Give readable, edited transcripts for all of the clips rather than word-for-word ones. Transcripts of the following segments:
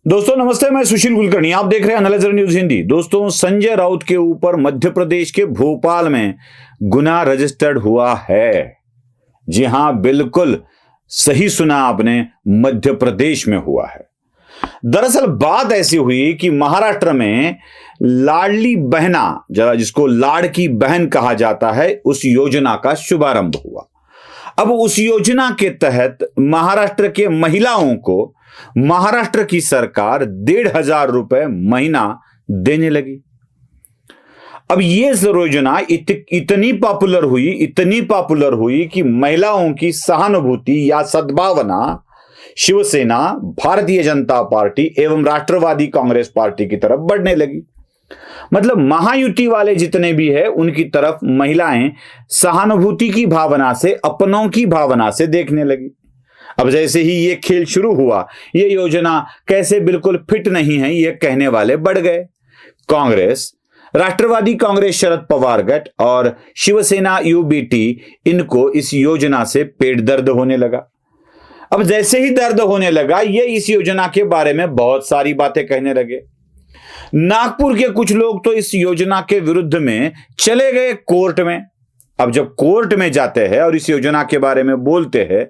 दोस्तों नमस्ते, मैं सुशील कुलकर्णी। आप देख रहे हैं एनालाइजर न्यूज हिंदी। दोस्तों, संजय राउत के ऊपर मध्य प्रदेश के भोपाल में गुनाह रजिस्टर्ड हुआ है। जी हां, बिल्कुल सही सुना आपने, मध्य प्रदेश में हुआ है। दरअसल बात ऐसी हुई कि महाराष्ट्र में लाडली बहना, जिसको लाड़ की बहन कहा जाता है, उस योजना का शुभारंभ हुआ। अब उस योजना के तहत महाराष्ट्र के महिलाओं को महाराष्ट्र की सरकार 1,500 रुपए महीना देने लगी। अब ये योजना इतनी पॉपुलर हुई कि महिलाओं की सहानुभूति या सद्भावना शिवसेना, भारतीय जनता पार्टी एवं राष्ट्रवादी कांग्रेस पार्टी की तरफ बढ़ने लगी। मतलब महायुति वाले जितने भी है, उनकी तरफ महिलाएं सहानुभूति की भावना से, अपनों की भावना से देखने लगी। अब जैसे ही ये खेल शुरू हुआ, ये योजना कैसे बिल्कुल फिट नहीं है, ये कहने वाले बढ़ गए। कांग्रेस, राष्ट्रवादी कांग्रेस शरद पवार गठ और शिवसेना यूबीटी, इनको इस योजना से पेट दर्द होने लगा। अब जैसे ही दर्द होने लगा, ये इस योजना के बारे में बहुत सारी बातें कहने लगे। नागपुर के कुछ लोग तो इस योजना के विरुद्ध में चले गए कोर्ट में। अब जब कोर्ट में जाते हैं और इस योजना के बारे में बोलते हैं,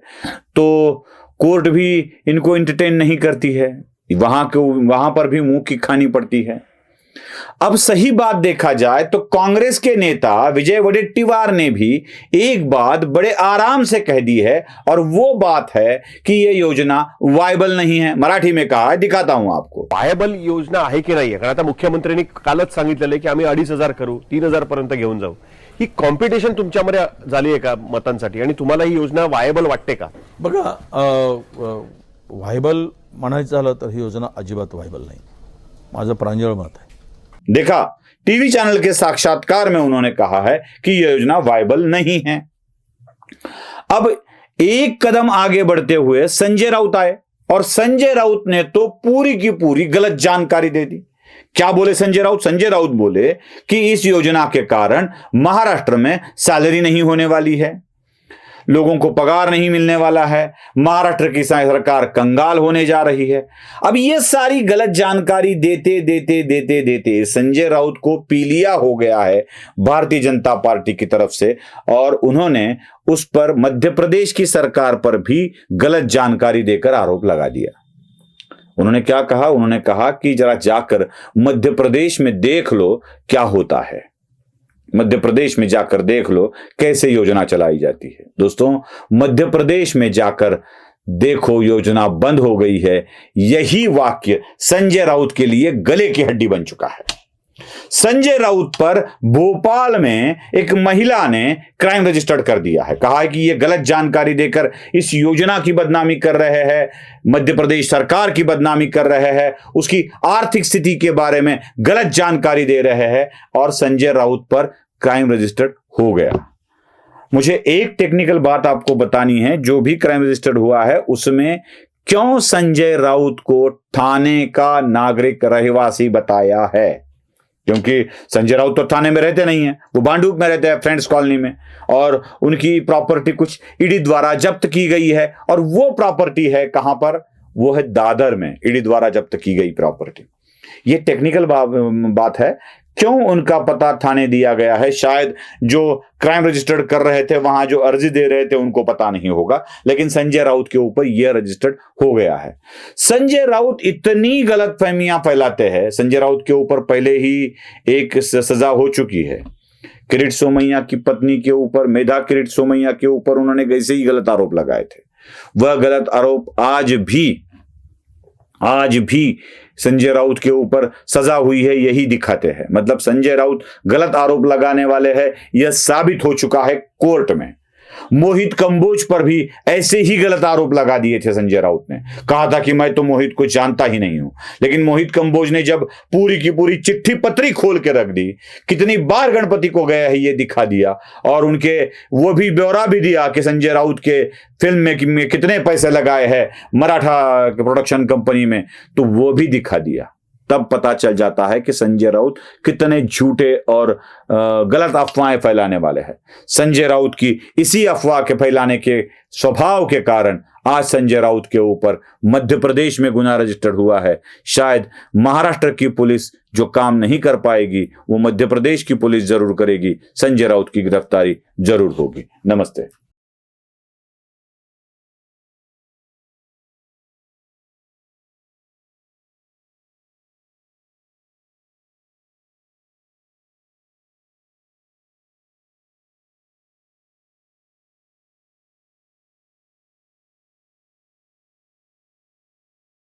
तो कोर्ट भी इनको एंटरटेन नहीं करती है, वहां पर भी मुंह की खानी पड़ती है। अब सही बात देखा जाए तो कांग्रेस के नेता विजय वडेट्टीवार ने भी एक बात बड़े आराम से कह दी है, और वो बात है कि ये योजना वायबल नहीं है। मराठी में कहा है, दिखाता हूं आपको। वायबल योजना आहे की नाही, कारण आता मुख्यमंत्र्यांनी कालच सांगितलेलं आहे की आम्ही 2,500 करू, 3,000 पर्यंत घेऊन जाऊ। ही कॉम्पिटिशन तुमच्यामध्ये झाली आहे का मतांसाठी, आणि तुम्हाला ही योजना वायबल वाटते का? बघा, व्हायबल म्हणायचं झालं तर ही योजना अजिबात व्हायबल नाही, माझं प्रांजळ मत है। देखा, टीवी चैनल के साक्षात्कार में उन्होंने कहा है कि यह योजना वायबल नहीं है। अब एक कदम आगे बढ़ते हुए संजय राउत आए, और संजय राउत ने तो पूरी की पूरी गलत जानकारी दे दी। क्या बोले संजय राउत? संजय राउत बोले कि इस योजना के कारण महाराष्ट्र में सैलरी नहीं होने वाली है, लोगों को पगार नहीं मिलने वाला है, महाराष्ट्र की सरकार कंगाल होने जा रही है। अब ये सारी गलत जानकारी देते देते देते देते संजय राउत को पीलिया हो गया है भारतीय जनता पार्टी की तरफ से, और उन्होंने उस पर मध्य प्रदेश की सरकार पर भी गलत जानकारी देकर आरोप लगा दिया। उन्होंने क्या कहा? उन्होंने कहा कि जरा जाकर मध्य प्रदेश में देख लो क्या होता है, मध्य प्रदेश में जाकर देख लो कैसे योजना चलाई जाती है। दोस्तों, मध्य प्रदेश में जाकर देखो, योजना बंद हो गई है। यही वाक्य संजय राउत के लिए गले की हड्डी बन चुका है। संजय राउत पर भोपाल में एक महिला ने क्राइम रजिस्टर्ड कर दिया है। कहा है कि यह गलत जानकारी देकर इस योजना की बदनामी कर रहे हैं, मध्य प्रदेश सरकार की बदनामी कर रहे हैं, उसकी आर्थिक स्थिति के बारे में गलत जानकारी दे रहे हैं, और संजय राउत पर क्राइम रजिस्टर्ड हो गया। मुझे एक टेक्निकल बात आपको बतानी है। जो भी क्राइम रजिस्टर्ड हुआ है उसमें क्यों संजय राउत को थाने का नागरिक रहवासी बताया है? क्योंकि संजय राउत तो थाने में रहते नहीं है, वो भांडुप में रहते हैं, फ्रेंड्स कॉलोनी में, और उनकी प्रॉपर्टी कुछ ईडी द्वारा जब्त की गई है। और वो प्रॉपर्टी है कहां पर? वो है दादर में, ईडी द्वारा जब्त की गई प्रॉपर्टी। ये टेक्निकल बात है। क्यों उनका पता थाने दिया गया है? शायद जो क्राइम रजिस्टर्ड कर रहे थे, वहां जो अर्जी दे रहे थे, उनको पता नहीं होगा, लेकिन संजय राउत के ऊपर यह रजिस्टर्ड हो गया है। संजय राउत इतनी गलतफहमियां फैलाते हैं। संजय राउत के ऊपर पहले ही एक सजा हो चुकी है। किरीट सोमैया की पत्नी के ऊपर, मेधा किरीट सोमैया के ऊपर उन्होंने वैसे ही गलत आरोप लगाए थे। वह गलत आरोप आज भी संजय राउत के ऊपर सजा हुई है, यही दिखाते हैं। मतलब संजय राउत गलत आरोप लगाने वाले हैं, यह साबित हो चुका है कोर्ट में। मोहित कंबोज पर भी ऐसे ही गलत आरोप लगा दिए थे संजय राउत ने। कहा था कि मैं तो मोहित को जानता ही नहीं हूं, लेकिन मोहित कंबोज ने जब पूरी की पूरी चिट्ठी पत्री खोल के रख दी, कितनी बार गणपति को गया है ये दिखा दिया, और उनके वो भी ब्यौरा भी दिया कि संजय राउत के फिल्म में कितने पैसे लगाए हैं मराठा प्रोडक्शन कंपनी में, तो वो भी दिखा दिया। तब पता चल जाता है कि संजय राउत कितने झूठे और गलत अफवाहें फैलाने वाले हैं। संजय राउत की इसी अफवाह के फैलाने के स्वभाव के कारण आज संजय राउत के ऊपर मध्य प्रदेश में गुना रजिस्टर्ड हुआ है। शायद महाराष्ट्र की पुलिस जो काम नहीं कर पाएगी वो मध्य प्रदेश की पुलिस जरूर करेगी। संजय राउत की गिरफ्तारी जरूर होगी। नमस्ते।